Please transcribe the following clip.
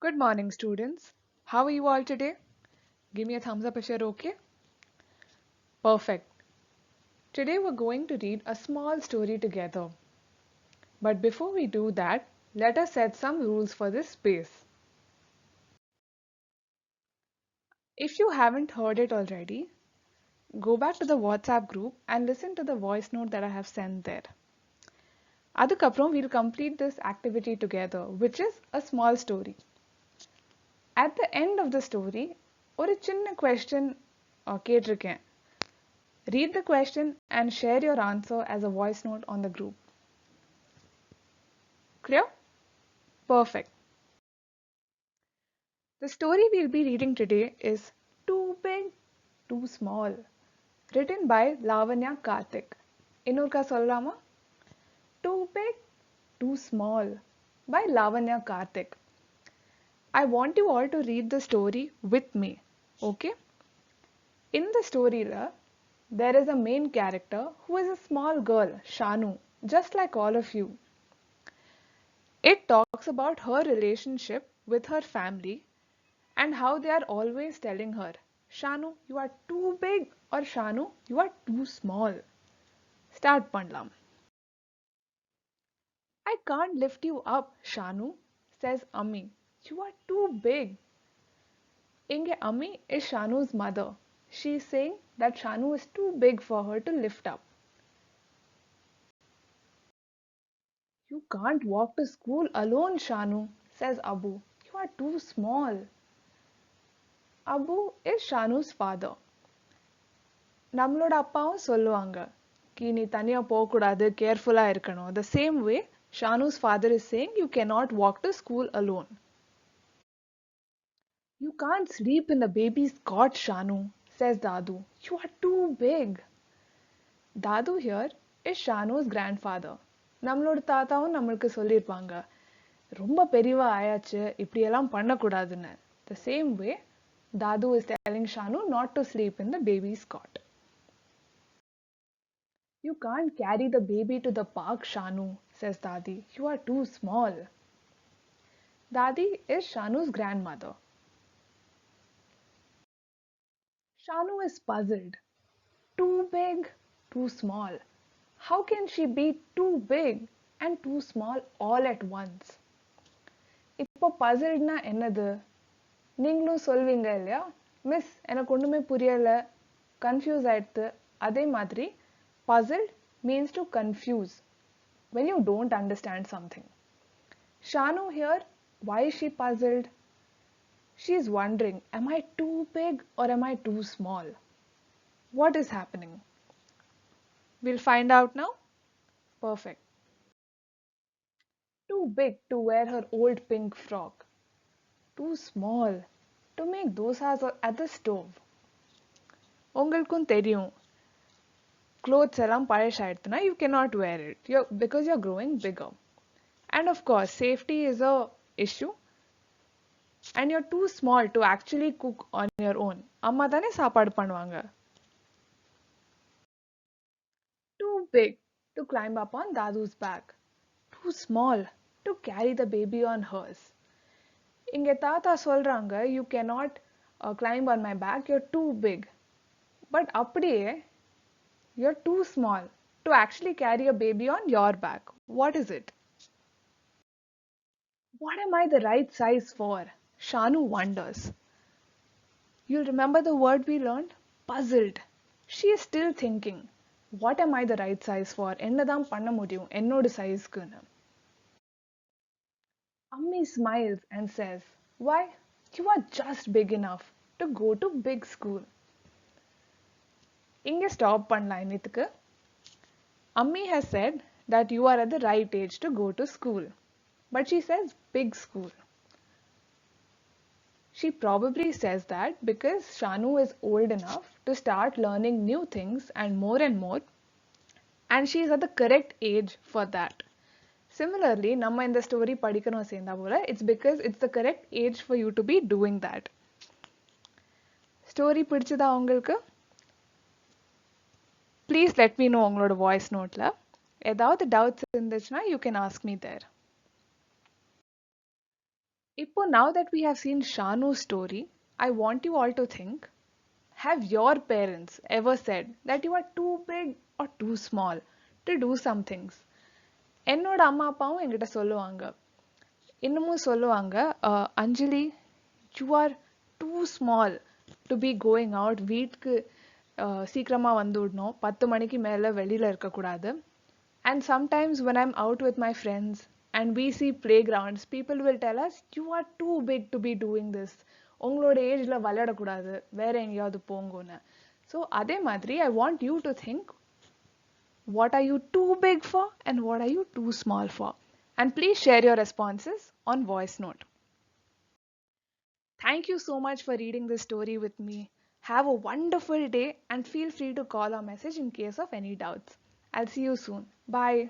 Good morning, students. How are you all today? Give me a thumbs up if you're okay. Perfect. Today we're going to read a small story together. But before we do that, let us set some rules for this space. If you haven't heard it already, go back to the WhatsApp group and listen to the voice note that I have sent there. Adukapram, we'll complete this activity together, which is a small story. At the end of the story, ஒரு சின்ன question கேட்டிருக்கேன். Read the question and share your answer as a voice note on the group. Clear? Perfect. The story we'll be reading today is Too Big, Too Small, written by Lavanya Karthik. Innurka sollama? Too Big, Too Small by Lavanya Karthik. I want you all to read the story with me, okay? In the story, there is a main character who is a small girl, Shanu, just like all of you. It talks about her relationship with her family and how they are always telling her, Shanu, you are too big, or Shanu, you are too small. Start Pandlam. I can't lift you up, Shanu, says Ammi. You are too big. Inge Ammi is Shanu's mother. She is saying that Shanu is too big for her to lift up. You can't walk to school alone, Shanu, says Abu. You are too small. Abu is Shanu's father. நம்மளோட அப்பாவும் சொல்லுவாங்க கி நீ தனியா போக கூடாது கேர்ஃபுல்லா இருக்கணும். The same way Shanu's father is saying you cannot walk to school alone. You can't sleep in the baby's cot, Shanu, says Dadu. You are too big. Dadu here is Shanu's grandfather. நம்மளோட தாத்தாவும் நம்மளுக்கு சொல்லியிருப்பாங்க ரொம்ப பெரியவா ஆயாச்சு இப்படியெல்லாம் பண்ணக்கூடாதுன்னு. The same way Dadu is telling Shanu not to sleep in the baby's cot. You can't carry the baby to the park, Shanu, says Dadi. You are too small. Dadi is Shanu's grandmother. Shanu is puzzled. Too big, too small. How can she be too big and too small all at once? இப்போ puzzledனா என்னது? நீங்களும் சொல்வீங்க இல்லையா? Miss எனக்கு ஒண்ணுமே புரியல, confuse ஆயிடுது. அதே மாதிரி puzzled means to confuse when you don't understand something. Shanu here, why is she puzzled? She is wondering, am I too big or am I too small? What is happening? We'll find out now. Perfect. Too big to wear her old pink frock. Too small to make dosas at the stove. உங்களுக்கும் தெரியும் clothes எல்லாம் பழசாயிடுதுன்னா you cannot wear it because you're growing bigger. And of course, safety is a issue. And you're too small to actually cook on your own. அம்மா தானே சாப்பாடு பண்ணுவாங்க. Too big to climb up on Dadu's back. Too small to carry the baby on hers. இங்க தாத்தா சொல்றாங்க you cannot climb on my back, you're too big. But அப்படியே you're too small to actually carry a baby on your back. What is it? What am I the right size for? Shanu wonders. You'll remember the word we learned? Puzzled. She is still thinking. What am I the right size for? என்னதான் பண்ண முடியும் என்னோட சைஸ்க்குன்னு. Ammi smiles and says, why, you are just big enough to go to big school. இங்க stop பண்ணலாம் இன்னத்துக்கு. Ammi has said that you are at the right age to go to school. But she says big school. She probably says that because Shanu is old enough to start learning new things and more, and she is at the correct age for that. Similarly, நம்ம இந்த story படிக்கணும் சேர்ந்தா போல, it's because it's the correct age for you to be doing that. Story பிடிச்சதா உங்களுக்கு? Please let me know உங்களோட voice noteல. ஏதாவது doubts இருந்துச்சுன்னா you can ask me there. Ippo, now that we have seen Shanu's story, I want you all to think, have your parents ever said that you are too big or too small to do some things? என்னோட அம்மா அப்பாவும் என்கிட்ட சொல்லுவாங்க, இன்னமும் சொல்லுவாங்க, Anjali, you are too small to be going out. வீட்டுக்கு சீக்கிரமாக வந்து விடணும், 10 மணிக்கு மேலே வெளியில் இருக்கக்கூடாது. And sometimes when I'm out with my friends and we see playgrounds, people will tell us, you are too big to be doing this. உங்களோட ஏஜ்ல விளையாடக்கூடாது, வேற எங்கேயாவது போங்கன்னு. ஸோ அதே மாதிரி I want you to think, what are you too big for and what are you too small for? And please share your responses on voice note. Thank you so much for reading this story with me. Have a wonderful day and feel free to call or message in case of any doubts. I'll see you soon. Bye.